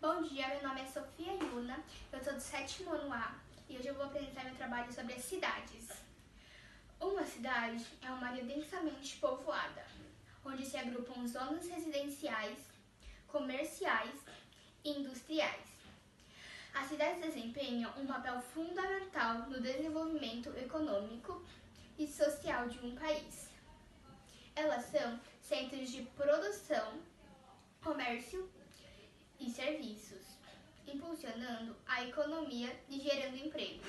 Bom dia, meu nome é Sofia Yuna, eu sou do 7º ano A e hoje eu vou apresentar meu trabalho sobre as cidades. Uma cidade é uma área densamente povoada, onde se agrupam zonas residenciais, comerciais e industriais. As cidades desempenham um papel fundamental no desenvolvimento econômico e social de um país. Elas são centros de produção, comércio e serviços, impulsionando a economia e gerando empregos.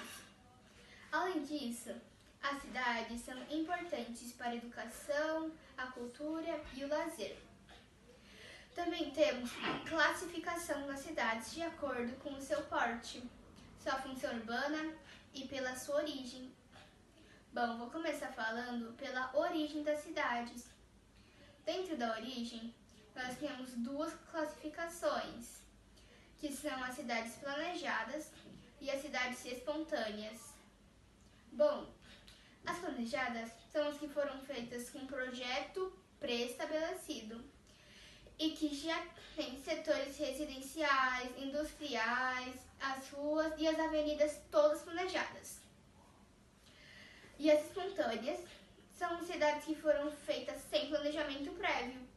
Além disso, as cidades são importantes para a educação, a cultura e o lazer. Também temos a classificação das cidades de acordo com o seu porte, sua função urbana e pela sua origem. Bom, vou começar falando pela origem das cidades. Dentro da origem, nós temos duas classificações, que são as cidades planejadas e as cidades espontâneas. Bom, as planejadas são as que foram feitas com um projeto pré-estabelecido e que já tem setores residenciais, industriais, as ruas e as avenidas todas planejadas. E as espontâneas são cidades que foram feitas sem planejamento prévio.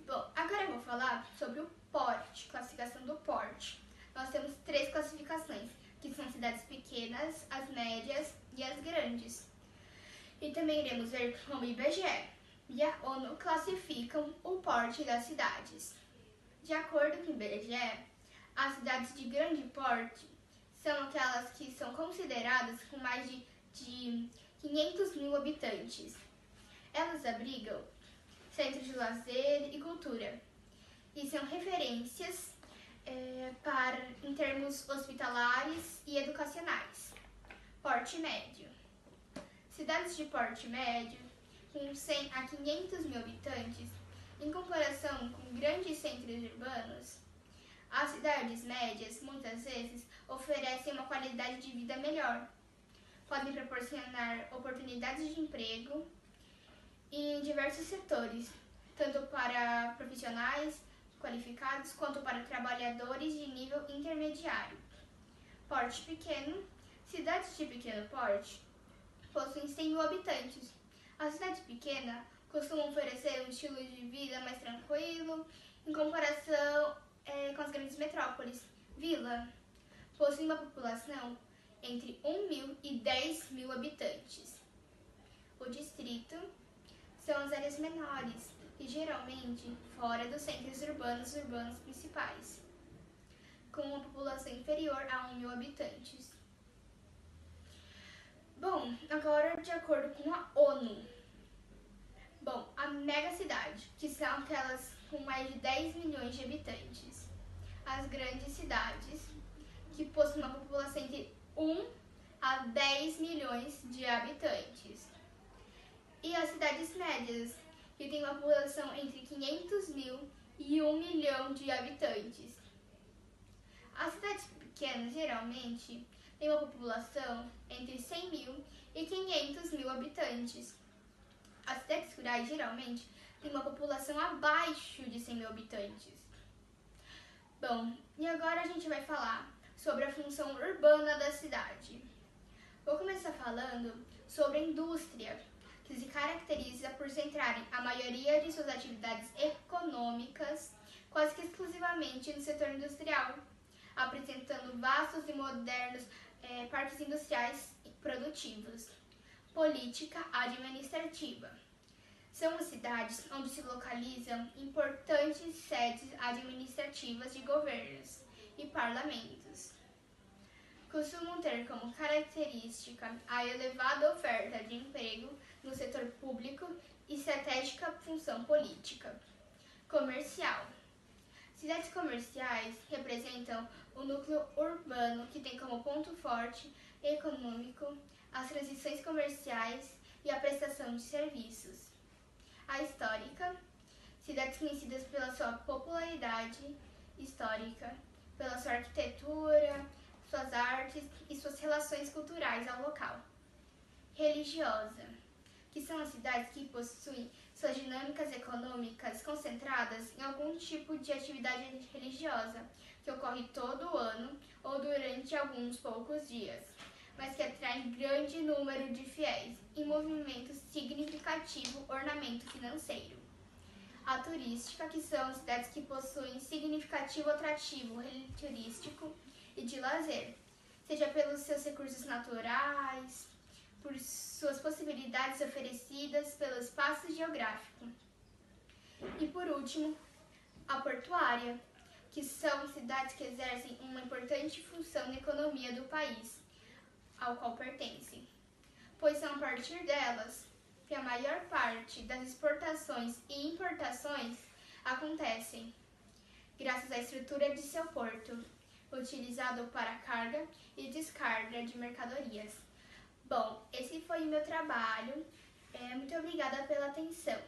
Bom, agora eu vou falar sobre o porte, classificação do porte. Nós temos 3 classificações, que são cidades pequenas, as médias e as grandes. E também iremos ver como o IBGE e a ONU classificam o porte das cidades. De acordo com o IBGE, as cidades de grande porte são aquelas que são consideradas com mais de 500 mil habitantes. Elas abrigam centros de lazer e cultura e são referências em termos hospitalares e educacionais. Porte médio. Cidades de porte médio, com 100 a 500 mil habitantes, em comparação com grandes centros urbanos, as cidades médias muitas vezes oferecem uma qualidade de vida melhor. Podem proporcionar oportunidades de emprego em diversos setores, tanto para profissionais qualificados quanto para trabalhadores de nível intermediário. Porte pequeno. Cidades de pequeno porte possuem 100 mil habitantes. A cidade pequena costuma oferecer um estilo de vida mais tranquilo em comparação com as grandes metrópoles. Vila possui uma população entre 1 mil e 10 mil habitantes. O distrito são as áreas menores e geralmente fora dos centros urbanos principais, com uma população inferior a 1 mil habitantes. Bom, agora de acordo com a ONU. Bom, a megacidade, que são aquelas com mais de 10 milhões de habitantes. As grandes cidades, que possuem uma população entre 1 a 10 milhões de habitantes. E as cidades médias, que têm uma população entre 500 mil e 1 milhão de habitantes. As cidades pequenas, geralmente, têm uma população entre 100 mil e 500 mil habitantes. As cidades rurais, geralmente, têm uma população abaixo de 100 mil habitantes. Bom, e agora a gente vai falar sobre a função urbana da cidade. Vou começar falando sobre a indústria, que se caracteriza por centrarem a maioria de suas atividades econômicas quase que exclusivamente no setor industrial, apresentando vastos e modernos parques industriais produtivos. Política administrativa. São as cidades onde se localizam importantes sedes administrativas de governos e parlamentos. Costumam ter como característica a elevada oferta de emprego no setor público e estratégica função política. Comercial. Cidades comerciais representam o núcleo urbano que tem como ponto forte econômico as transições comerciais e a prestação de serviços. A histórica. Cidades conhecidas pela sua popularidade histórica, pela sua arquitetura, suas artes e suas relações culturais ao local. Religiosa, que são as cidades que possuem suas dinâmicas econômicas concentradas em algum tipo de atividade religiosa que ocorre todo o ano ou durante alguns poucos dias, mas que atrai grande número de fiéis e movimento significativo ornamento financeiro. A turística, que são cidades que possuem significativo atrativo turístico e de lazer, seja pelos seus recursos naturais, por suas possibilidades oferecidas pelo espaço geográfico. E por último, a portuária, que são cidades que exercem uma importante função na economia do país ao qual pertencem, pois são a partir delas que a maior parte das exportações e importações acontecem, graças à estrutura de seu porto, utilizado para carga e descarga de mercadorias. Bom, esse foi o meu trabalho. Muito obrigada pela atenção.